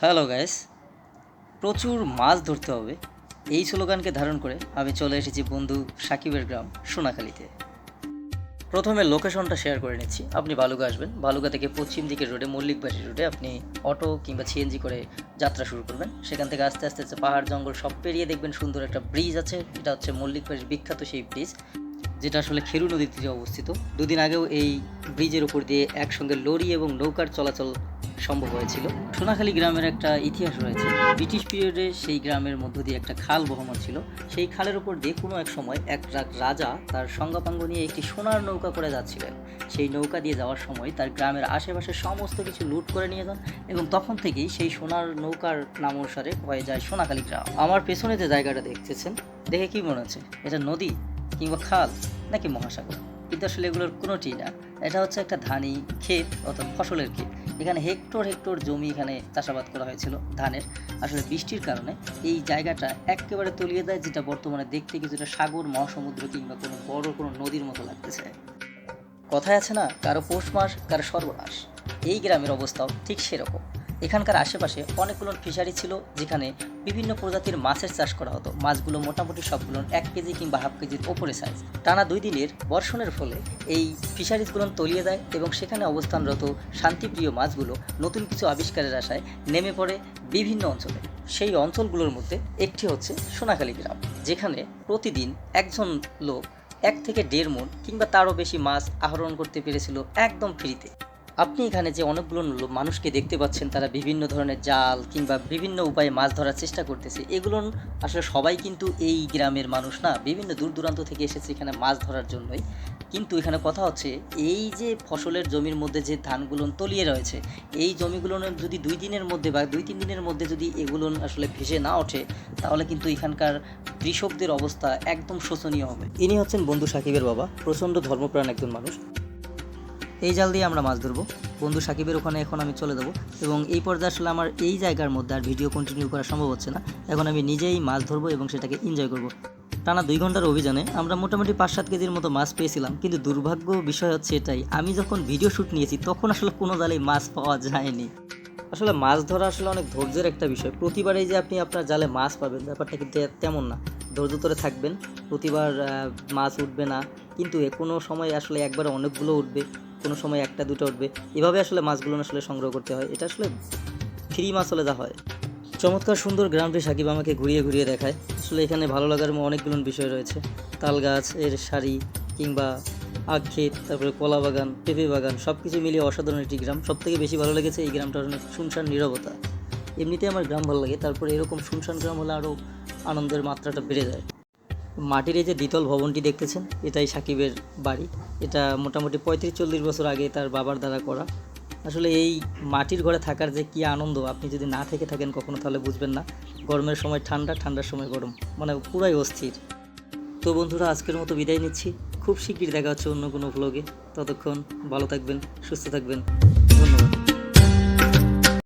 Hello guys, প্রচুর মাছ ধরতে হবে এই স্লোগানকে ধারণ করে আমি চলে এসেছি বন্ধু সাকিবের গ্রাম সোনাখালীতে। প্রথমে লোকেশনটা শেয়ার করে নিচ্ছি। আপনি বালুকা আসবেন, বালুকা থেকে পশ্চিম দিকের রোডে মল্লিকবাড়ি রোডে আপনি অটো কিংবা সিএনজি করে যাত্রা শুরু করবেন। সেখান থেকে আস্তে আস্তে আস্তে পাহাড় জঙ্গল সব পেরিয়ে দেখবেন সুন্দর একটা ব্রিজ আছে। এটা হচ্ছে মল্লিকবাড়ির বিখ্যাত সেই ব্রিজ, যেটা আসলে খেরু নদীর তীরে অবস্থিত। দুদিন আগেও এই ব্রিজের উপর দিয়ে একসঙ্গে লরি এবং নৌকার চলাচল সম্ভব হয়েছিল। সোনাখালী গ্রামের একটা ইতিহাস রয়েছে। ব্রিটিশ পিরিয়ডে সেই গ্রামের মধ্য দিয়ে একটা খাল বহমান ছিল। সেই খালের উপর দিয়ে কোনো এক সময় এক রাজা তার সঙ্গাপাঙ্গ নিয়ে একটি সোনার নৌকা করে যাচ্ছিলেন। সেই নৌকা দিয়ে যাওয়ার সময় তার গ্রামের আশেপাশে সমস্ত কিছু লুট করে নিয়ে যান এবং তখন থেকেই সেই সোনার নৌকার নাম অনুসারে হয়ে যায় সোনাখালী গ্রাম। আমার পেছনে যে জায়গাটা দেখতেছেন, দেখে কি মনে হচ্ছে এটা নদী কিংবা খাল নাকি মহাসাগর? কিন্তু আসলে এগুলোর কোনোটি না। এটা হচ্ছে একটা ধানি ক্ষেত অর্থাৎ ফসলের ক্ষেত। এখানে হেক্টর হেক্টর জমি এখানে চাষাবাদ করা হয়েছিল ধানের। আসলে বৃষ্টির কারণে এই জায়গাটা একেবারে তলিয়ে দেয়, যেটা বর্তমানে দেখতে কিছুটা সাগর মহাসমুদ্র কিংবা কোনো বড় কোনো নদীর মতো লাগতেছে। কথায় আছে না, কারো পৌষ মাস কারো সর্বনাশ। এই গ্রামের অবস্থাও ঠিক সেরকম। এখানকার আশেপাশে অনেকগুলো ফিশারি ছিল, যেখানে বিভিন্ন প্রজাতির মাছের চাষ করা হতো। মাছগুলো মোটামুটি সবগুলো 1 কেজি কিংবা হাফ কেজির ওপরে সাইজ। টানা 2 দিনের বর্ষণের ফলে এই ফিশারিজগুলো তলিয়ে যায় এবং সেখানে অবস্থানরত শান্তিপ্রিয় মাছগুলো নতুন কিছু আবিষ্কারের আশায় নেমে পড়ে বিভিন্ন অঞ্চলে। সেই অঞ্চলগুলোর মধ্যে একটি হচ্ছে সোনাখালী গ্রাম, যেখানে প্রতিদিন একজন লোক 1 থেকে 1.5 মণ কিংবা তারও বেশি মাছ আহরণ করতে পেরেছিল একদম ফ্রিতে। আপনি এখানে যে অনেকগুলো মানুষকে দেখতে পাচ্ছেন, তারা বিভিন্ন ধরনের জাল কিংবা বিভিন্ন উপায়ে মাছ ধরার চেষ্টা করতেছে। এগুলো আসলে সবাই কিন্তু এই গ্রামের মানুষ না, বিভিন্ন দূর দূরান্ত থেকে এসেছে এখানে মাছ ধরার জন্যই। কিন্তু এখানে কথা হচ্ছে, এই যে ফসলের জমির মধ্যে যে ধানগুলো তলিয়ে রয়েছে, এই জমিগুলো যদি 2 দিনের মধ্যে বা 2-3 দিনের মধ্যে যদি এগুলো আসলে ভেসে না ওঠে, তাহলে কিন্তু এখানকার কৃষকদের অবস্থা একদম শোচনীয় হবে। ইনি হচ্ছেন বন্ধু সাকিবের বাবা, প্রচণ্ড ধর্মপ্রাণ একজন মানুষ। এই জাল দিয়ে আমরা মাছ ধরবো। বন্ধু সাকিবের ওখানে এখন আমি চলে যাবো এবং এই পর্যায়ে আসলে আমার এই জায়গার মধ্যে আর ভিডিও কন্টিনিউ করা সম্ভব হচ্ছে না। এখন আমি নিজেই মাছ ধরবো এবং সেটাকে এনজয় করবো। টানা 2 ঘন্টার অভিযানে আমরা মোটামুটি 5-7 কেজির মতো মাছ পেয়েছিলাম। কিন্তু দুর্ভাগ্য বিষয় হচ্ছে এটাই, আমি যখন ভিডিও শ্যুট নিয়েছি তখন আসলে কোনো জালেই মাছ পাওয়া যায়নি। আসলে মাছ ধরা আসলে অনেক ধৈর্যের একটা বিষয়। প্রতিবারেই যে আপনি আপনার জালে মাছ পাবেন ব্যাপারটা কিন্তু তেমন না। ধৈর্য ধরে থাকবেন, প্রতিবার মাছ উঠবে না, কিন্তু কোনো সময় আসলে একবারে অনেকগুলো উঠবে, কোনো সময় 1টা 2টা উঠবে। এভাবে আসলে মাছগুলো আসলে সংগ্রহ করতে হয়। এটা আসলে ফ্রি মাছ হলে যা হয়। চমৎকার সুন্দর গ্রামটি সাকিব আমাকে ঘুরিয়ে ঘুরিয়ে দেখায়। আসলে এখানে ভালো লাগার অনেকগুলো বিষয় রয়েছে। তাল গাছ এর সারি কিংবা আখ ক্ষেত, তারপরে কলা বাগান, পেঁপে বাগান, সব কিছু মিলিয়ে অসাধারণ একটি গ্রাম। সবথেকে বেশি ভালো লেগেছে এই গ্রামটার অনেক শুনশান নীরবতা। এমনিতেই আমার গ্রাম ভালো লাগে, তারপরে এরকম শুনশান গ্রাম হলে আরও আনন্দের মাত্রাটা বেড়ে যায়। মাটির এই যে দ্বিতল ভবনটি দেখতেছেন, এটাই সাকিবের বাড়ি। এটা মোটামুটি 35-40 বছর আগে তার বাবার দ্বারা করা। আসলে এই মাটির ঘরে থাকার যে কী আনন্দ, আপনি যদি না থেকে থাকেন কখনো তাহলে বুঝবেন না। গরমের সময় ঠান্ডা, ঠান্ডার সময় গরম, মানে পুরাই অস্থির। তো বন্ধুরা, আজকের মতো বিদায় নিচ্ছি। খুব শিগগির দেখা হচ্ছে অন্য কোনো ভ্লগে। ততক্ষণ ভালো থাকবেন, সুস্থ থাকবেন। ধন্যবাদ।